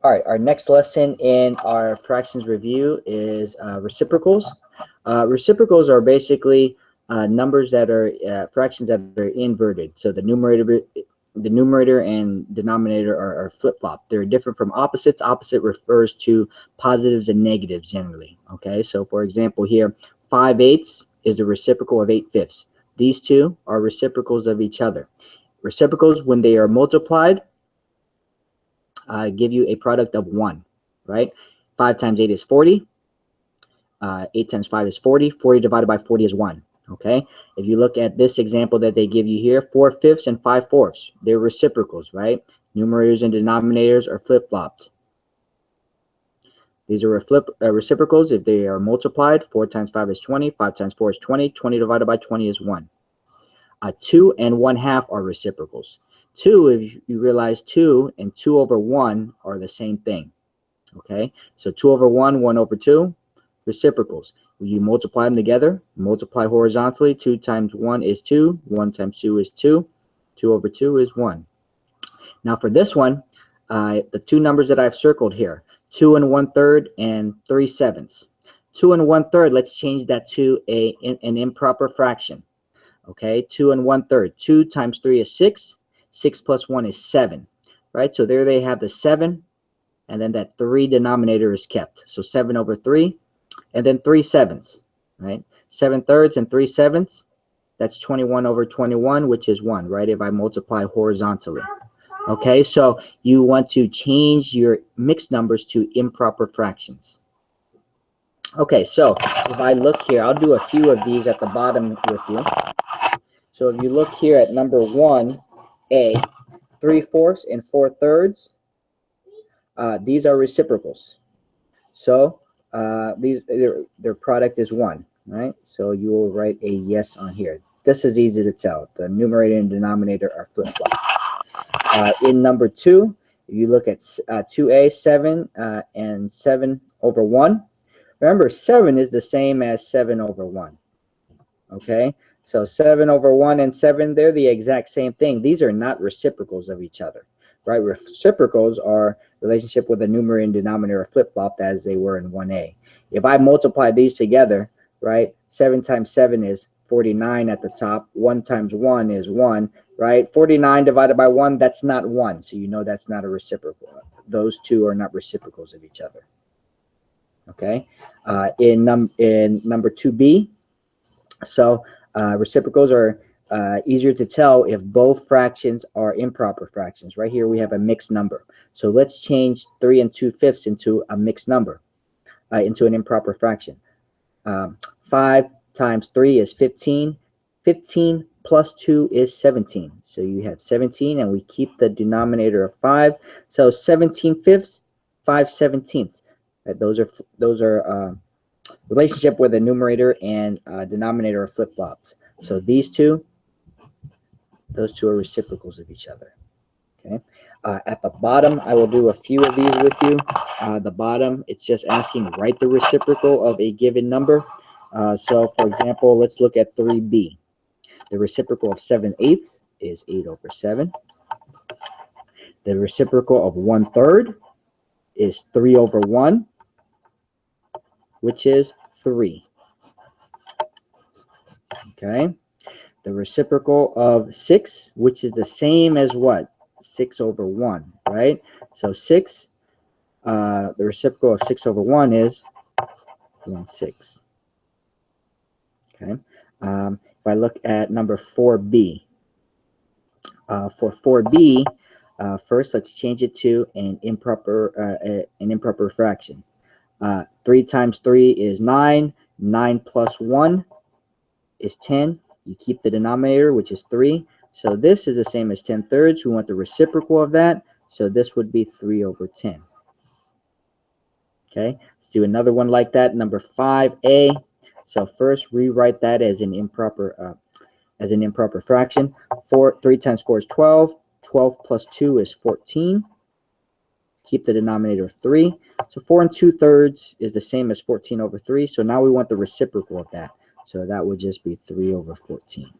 All right, our next lesson in our fractions review is reciprocals. Reciprocals are basically numbers that are fractions that are inverted. So the numerator and denominator are flip-flop. They're different from opposites. Opposite refers to positives and negatives generally. Okay, so for example here, 5/8 is the reciprocal of 8/5. These two are reciprocals of each other. Reciprocals, when they are multiplied, give you a product of 1, right? 5 times 8 is 40. 8 times 5 is 40. 40 divided by 40 is 1, okay? If you look at this example that they give you here, 4/5 and 5/4, they're reciprocals, right? Numerators and denominators are flip-flopped. These are reciprocals if they are multiplied. 4 times 5 is 20. 5 times 4 is 20. 20 divided by 20 is 1. 2 and 1/2 are reciprocals. 2, if you realize 2 and 2 over 1 are the same thing. Okay, so 2 over 1, 1 over 2, reciprocals. When you multiply them together, multiply horizontally, 2 times 1 is 2, 1 times 2 is 2, 2 over 2 is 1. Now for this one, the two numbers that I've circled here, 2 and 1/3 and 3/7. 2 and 1/3, let's change that to an improper fraction. Okay, 2 and 1/3. 2 times 3 is 6. 6 plus 1 is 7, right? So there they have the 7, and then that 3 denominator is kept. So 7 over 3, and then 3/7, right? 7/3 and 3/7, that's 21 over 21, which is 1, right? If I multiply horizontally. Okay, so you want to change your mixed numbers to improper fractions. Okay, so if I look here, I'll do a few of these at the bottom with you. So if you look here at number 1A, 3/4 and 4/3, these are reciprocals. So their product is 1, right? So you will write a yes on here. This is easy to tell. The numerator and denominator are flip-flop. In number 2, if you look at 2A, 7 and 7 over 1. Remember, 7 is the same as 7 over 1. Okay, so 7 over 1 and 7, they're the exact same thing. These are not reciprocals of each other, right? Reciprocals are relationship with the numerator and denominator flip-flopped as they were in 1A. If I multiply these together, right, 7 times 7 is 49 at the top. 1 times 1 is 1, right? 49 divided by 1, that's not 1. So you know that's not a reciprocal. Those two are not reciprocals of each other. Okay, in number 2B, so reciprocals are easier to tell if both fractions are improper fractions. Right here we have a mixed number. So let's change 3 and 2/5 into a mixed number, into an improper fraction. 5 times 3 is 15. 15 plus 2 is 17. So you have 17, and we keep the denominator of 5. So 17/5, 5/17. Those are relationship where the numerator and denominator are flip-flops. So those two are reciprocals of each other. Okay. At the bottom, I will do a few of these with you. The bottom, it's just asking write the reciprocal of a given number. So for example, let's look at 3B. The reciprocal of 7/8 is 8 over 7. The reciprocal of 1/3 is 3 over 1, which is 3. Okay. The reciprocal of 6, which is the same as what? 6 over 1, right? So 6, the reciprocal of 6 over 1 is 1/6. Okay. If I look at number 4B, for 4B, first let's change it to an improper fraction. 3 times 3 is 9. 9 plus 1 is 10. You keep the denominator, which is 3. So this is the same as 10/3. We want the reciprocal of that. So this would be 3 over 10. Okay, let's do another one like that. Number 5A. So first rewrite that as an improper fraction. 3 times 4 is 12. 12 plus 2 is 14. Keep the denominator of 3. So 4 and 2/3 is the same as 14 over 3. So now we want the reciprocal of that. So that would just be 3 over 14.